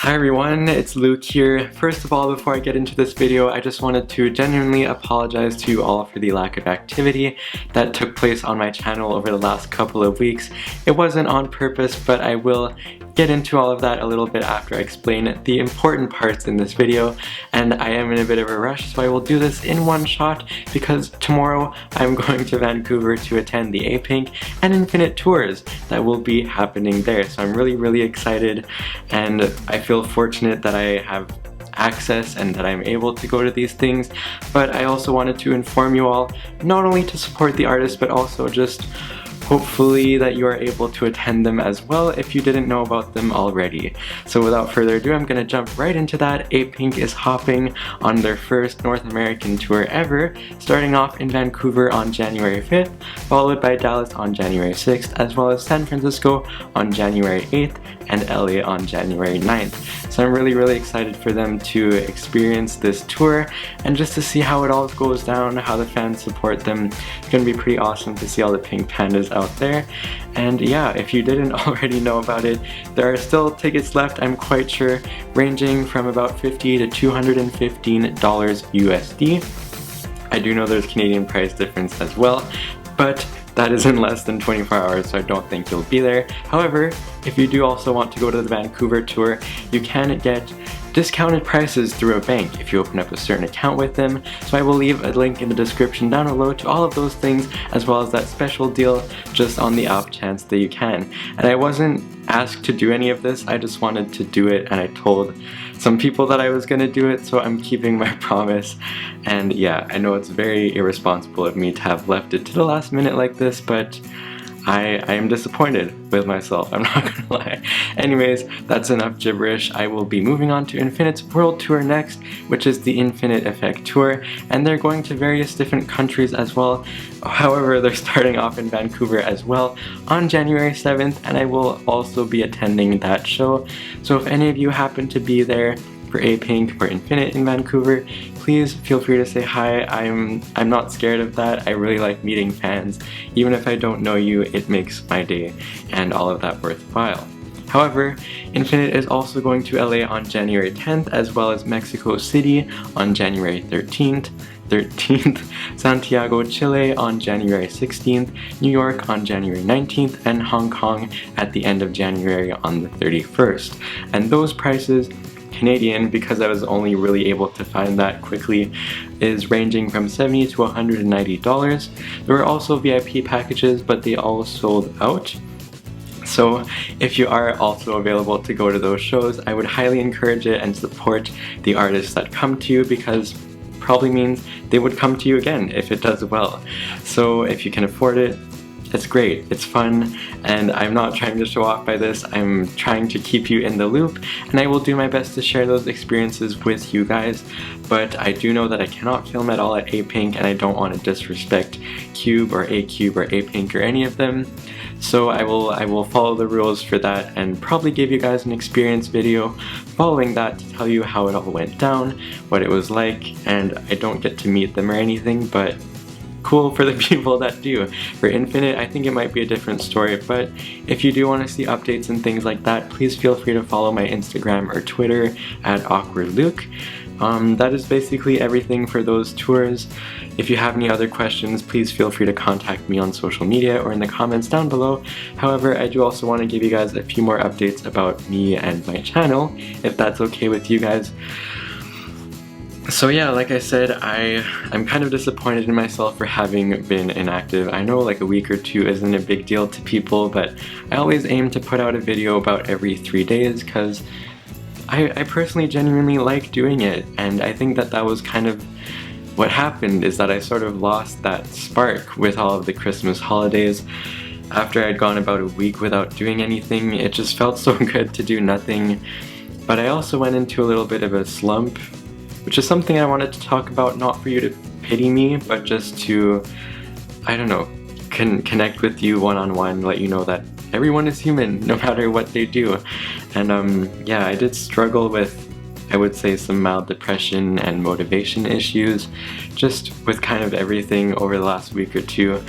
Hi everyone, it's Luke here. First of all, before I get into this video, I just wanted to genuinely apologize to you all for the lack of activity that took place on my channel over the last couple of weeks. It wasn't on purpose, but I will get into all of that a little bit after I explain the important parts in this video, and I am in a bit of a rush, so I will do this in one shot because tomorrow I'm going to Vancouver to attend the Apink and Infinite tours that will be happening there. So I'm really excited, and I feel fortunate that I have access and that I'm able to go to these things. But I also wanted to inform you all, not only to support the artists, but also just hopefully that you are able to attend them as well if you didn't know about them already. So without further ado, I'm gonna jump right into that. Apink is hopping on their first North American tour ever, starting off in Vancouver on January 5th, followed by Dallas on January 6th, as well as San Francisco on January 8th, and LA on January 9th. So I'm really excited for them to experience this tour and just to see how it all goes down, how the fans support them. It's gonna be pretty awesome to see all the pink pandas out there. And yeah, if you didn't already know about it, there are still tickets left, I'm quite sure, ranging from about $50 to $215 USD. I do know there's Canadian price difference as well, but that is in less than 24 hours, so I don't think you'll be there. However, if you do also want to go to the Vancouver tour, you can get discounted prices through a bank if you open up a certain account with them. So I will leave a link in the description down below to all of those things, as well as that special deal just on the off chance that you can. And I wasn't asked to do any of this, I just wanted to do it, and I told some people that I was gonna do it, so I'm keeping my promise. And yeah, I know it's very irresponsible of me to have left it to the last minute like this, but I am disappointed with myself, I'm not gonna lie. Anyways, that's enough gibberish. I will be moving on to Infinite's World Tour next, which is the Infinite Effect Tour, and they're going to various different countries as well. However, they're starting off in Vancouver as well on January 7th, and I will also be attending that show. So if any of you happen to be there for Apink or Infinite in Vancouver, please feel free to say hi. I'm not scared of that. I really like meeting fans. Even if I don't know you, it makes my day and all of that worthwhile. However, Infinite is also going to LA on January 10th, as well as Mexico City on January 13th, Santiago, Chile on January 16th, New York on January 19th, and Hong Kong at the end of January on the 31st. And those prices, Canadian, because I was only really able to find that quickly, is ranging from $70 to $190. There were also VIP packages, but they all sold out. So if you are also available to go to those shows, I would highly encourage it and support the artists that come to you, because probably means they would come to you again if it does well. So if you can afford it, it's great, it's fun, and I'm not trying to show off by this. I'm trying to keep you in the loop, and I will do my best to share those experiences with you guys. But I do know that I cannot film at all at Apink, and I don't want to disrespect Cube or A-Cube or Apink or any of them. So I will follow the rules for that and probably give you guys an experience video following that to tell you how it all went down, what it was like. And I don't get to meet them or anything, but cool for the people that do. For Infinite, I think it might be a different story, but if you do want to see updates and things like that, please feel free to follow my Instagram or Twitter at AwkwardLuc. That is basically everything for those tours. If you have any other questions, please feel free to contact me on social media or in the comments down below. However, I do also want to give you guys a few more updates about me and my channel, if that's okay with you guys. So yeah, like I said, I'm kind of disappointed in myself for having been inactive. I know like a week or two isn't a big deal to people, but I always aim to put out a video about every 3 days because I personally genuinely like doing it, and I think that that was kind of what happened, is that I sort of lost that spark with all of the Christmas holidays. After I'd gone about a week without doing anything, it just felt so good to do nothing. But I also went into a little bit of a slump, which is something I wanted to talk about, not for you to pity me, but just to, I don't know, connect with you one-on-one, let you know that everyone is human, no matter what they do. And yeah, I did struggle with, I would say, some mild depression and motivation issues, just with kind of everything over the last week or two.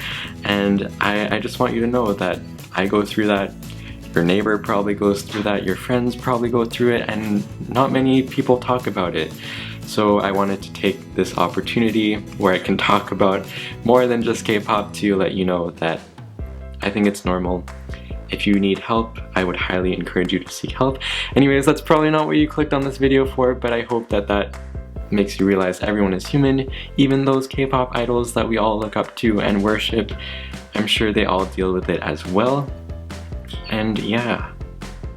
And I just want you to know that I go through that Your neighbor probably goes through that, your friends probably go through it, and not many people talk about it. So I wanted to take this opportunity where I can talk about more than just K-pop to let you know that I think it's normal. If you need help, I would highly encourage you to seek help. Anyways, that's probably not what you clicked on this video for, but I hope that that makes you realize everyone is human, even those K-pop idols that we all look up to and worship. I'm sure they all deal with it as well. And yeah.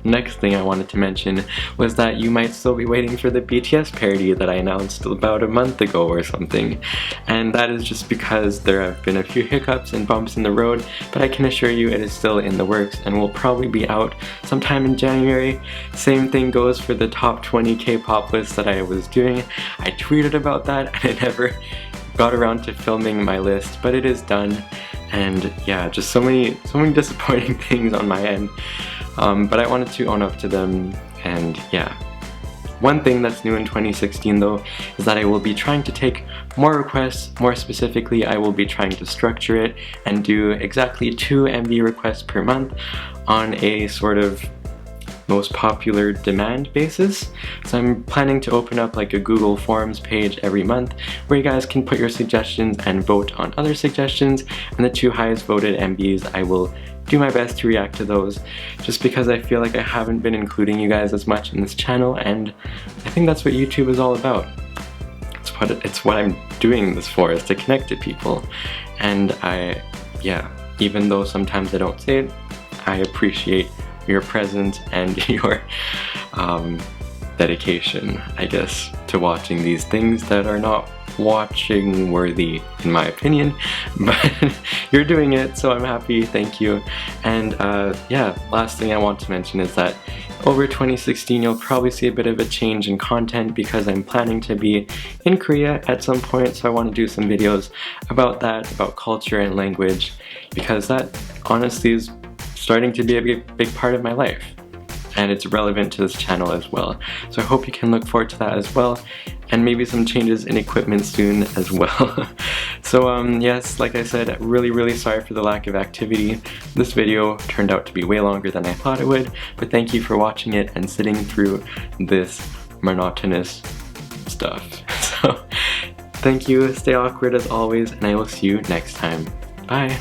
Next thing I wanted to mention was that you might still be waiting for the BTS parody that I announced about a month ago or something. And that is just because there have been a few hiccups and bumps in the road, but I can assure you it is still in the works and will probably be out sometime in January. Same thing goes for the top 20 K-pop list that I was doing. I tweeted about that and I never got around to filming my list, but it is done. And yeah, just so many disappointing things on my end. But I wanted to own up to them, and yeah. One thing that's new in 2016 though is that I will be trying to take more requests. More specifically, I will be trying to structure it and do exactly 2 MV requests per month on a sort of most popular demand basis. So I'm planning to open up like a Google Forms page every month where you guys can put your suggestions and vote on other suggestions, and the 2 highest voted MVs, I will do my best to react to those, just because I feel like I haven't been including you guys as much in this channel, and I think that's what YouTube is all about. It's what I'm doing this for, is to connect to people. And yeah, even though sometimes I don't say it, I appreciate your presence and your dedication, I guess, to watching these things that are not watching worthy in my opinion, but you're doing it, so I'm happy, thank you. And yeah, last thing I want to mention is that over 2016 you'll probably see a bit of a change in content because I'm planning to be in Korea at some point, so I want to do some videos about that, about culture and language, because that honestly is starting to be a big part of my life, and it's relevant to this channel as well. So I hope you can look forward to that as well, and maybe some changes in equipment soon as well. So yes, like I said, really sorry for the lack of activity. This video turned out to be way longer than I thought it would, but thank you for watching it and sitting through this monotonous stuff. So thank you, stay awkward as always, and I will see you next time. Bye!